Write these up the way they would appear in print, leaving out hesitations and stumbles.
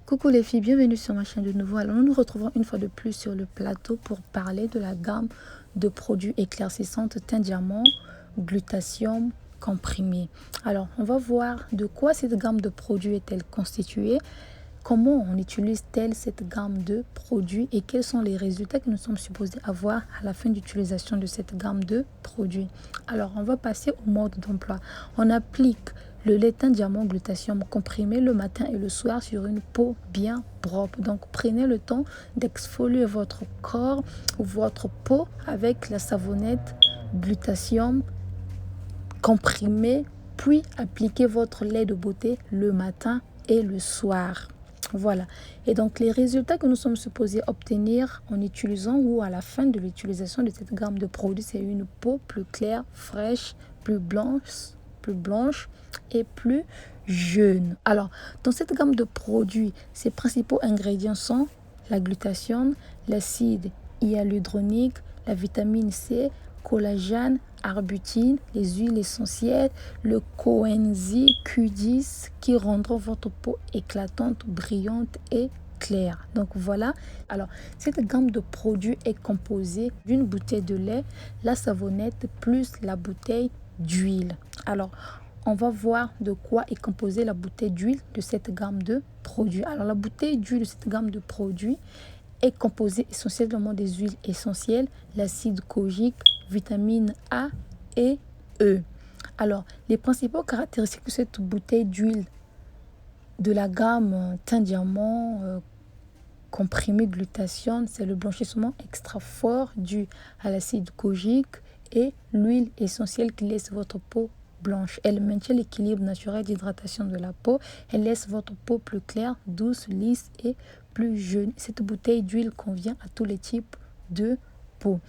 Coucou les filles, bienvenue sur ma chaîne de nouveau. Alors nous nous retrouvons une fois de plus sur le plateau pour parler de la gamme de produits éclaircissantes teint diamant, glutathium comprimé. Alors on va voir de quoi cette gamme de produits est-elle constituée, comment on utilise-t-elle cette gamme de produits et quels sont les résultats que nous sommes supposés avoir à la fin d'utilisation de cette gamme de produits. Alors on va passer au mode d'emploi. On applique le lait teint diamant glutathium comprimé le matin et le soir sur une peau bien propre. Donc prenez le temps d'exfolier votre corps ou votre peau avec la savonnette glutathium comprimé, puis appliquez votre lait de beauté le matin et le soir. Voilà. Et donc les résultats que nous sommes supposés obtenir en utilisant ou à la fin de l'utilisation de cette gamme de produits, c'est une peau plus claire, fraîche, plus blanche et plus jeune. Alors, dans cette gamme de produits, ses principaux ingrédients sont la glutathione, l'acide hyaluronique, la vitamine C, collagène, arbutine, les huiles essentielles, le coenzyme Q10 qui rendront votre peau éclatante, brillante et claire. Donc voilà. Alors, cette gamme de produits est composée d'une bouteille de lait, la savonnette plus la bouteille d'huile. Alors, on va voir de quoi est composée la bouteille d'huile de cette gamme de produits. Alors, la bouteille d'huile de cette gamme de produits est composée essentiellement des huiles essentielles, l'acide kojique, vitamine A et E. Alors, les principaux caractéristiques de cette bouteille d'huile de la gamme teint diamant comprimé glutathione, c'est le blanchissement extra fort dû à l'acide kojique et l'huile essentielle qui laisse votre peau blanche. Elle maintient l'équilibre naturel d'hydratation de la peau. Elle laisse votre peau plus claire, douce, lisse et plus jeune. Cette bouteille d'huile convient à tous les types de peau.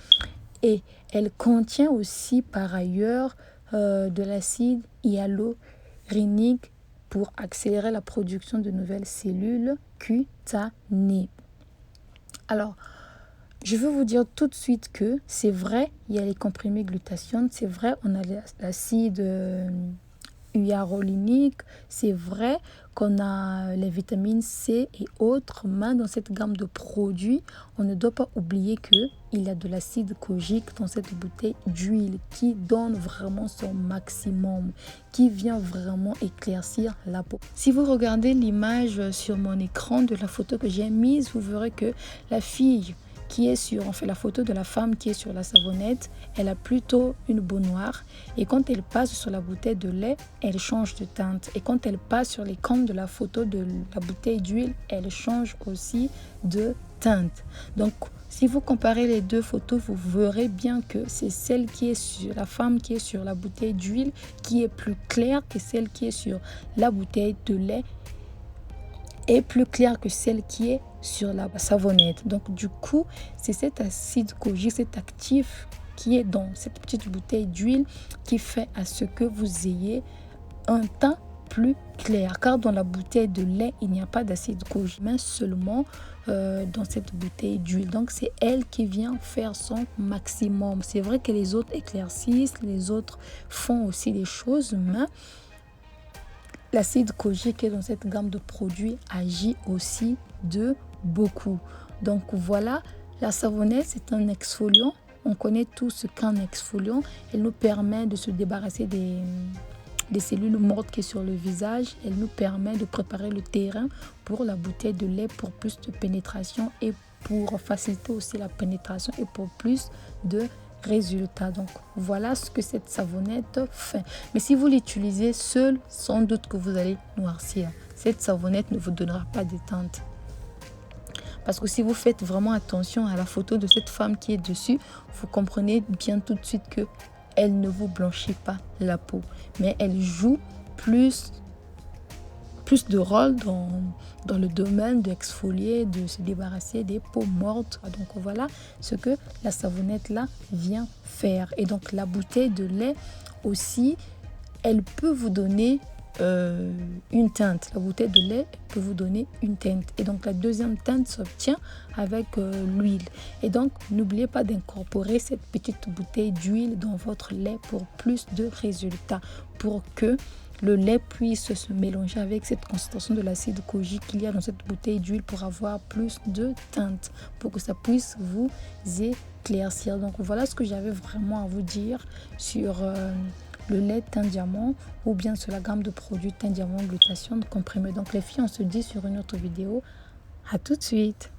Et elle contient aussi par ailleurs de l'acide hyaluronique pour accélérer la production de nouvelles cellules cutanées. Alors, je veux vous dire tout de suite que c'est vrai, il y a les comprimés glutathione, c'est vrai, on a l'acide hyaluronique, c'est vrai qu'on a les vitamines C et autres, mais dans cette gamme de produits, on ne doit pas oublier qu'il y a de l'acide kojique dans cette bouteille d'huile qui donne vraiment son maximum, qui vient vraiment éclaircir la peau. Si vous regardez l'image sur mon écran de la photo que j'ai mise, vous verrez que la fille qui est sur, la photo de la femme qui est sur la savonnette, elle a plutôt une peau noire. Et quand elle passe sur la bouteille de lait, elle change de teinte. Et quand elle passe sur l'écran de la photo de la bouteille d'huile, elle change aussi de teinte. Donc, si vous comparez les deux photos, vous verrez bien que c'est celle qui est sur la femme qui est sur la bouteille d'huile qui est plus claire que celle qui est sur la bouteille de lait est plus claire que celle qui est sur la savonnette. Donc du coup, c'est cet acide kojique, cet actif qui est dans cette petite bouteille d'huile qui fait à ce que vous ayez un teint plus clair. Car dans la bouteille de lait, il n'y a pas d'acide kojique, mais seulement dans cette bouteille d'huile. Donc c'est elle qui vient faire son maximum. C'est vrai que les autres éclaircissent, les autres font aussi des choses, mais l'acide kojique qui est dans cette gamme de produits agit aussi de beaucoup. Donc voilà, la savonnette, c'est un exfoliant. On connaît tous ce qu'un exfoliant. Elle nous permet de se débarrasser des cellules mortes qui sont sur le visage. Elle nous permet de préparer le terrain pour la bouteille de lait pour plus de pénétration et pour faciliter aussi la pénétration et pour plus de résultat. Donc voilà ce que cette savonnette fait. Mais si vous l'utilisez seul, sans doute que vous allez noircir. Cette savonnette ne vous donnera pas de teinte. Parce que si vous faites vraiment attention à la photo de cette femme qui est dessus, vous comprenez bien tout de suite que elle ne vous blanchit pas la peau. Mais elle joue plus de rôle dans le domaine d'exfolier, de se débarrasser des peaux mortes. Donc voilà ce que la savonnette là vient faire. Et donc la bouteille de lait aussi, elle peut vous donner une teinte. La bouteille de lait peut vous donner une teinte. Et donc la deuxième teinte s'obtient avec l'huile. Et donc n'oubliez pas d'incorporer cette petite bouteille d'huile dans votre lait pour plus de résultats, pour que le lait puisse se mélanger avec cette concentration de l'acide kojique qu'il y a dans cette bouteille d'huile pour avoir plus de teinte, pour que ça puisse vous éclaircir. Donc voilà ce que j'avais vraiment à vous dire sur le lait teint diamant ou bien sur la gamme de produits teint diamant glutathione comprimé. Donc les filles, on se dit sur une autre vidéo. À tout de suite.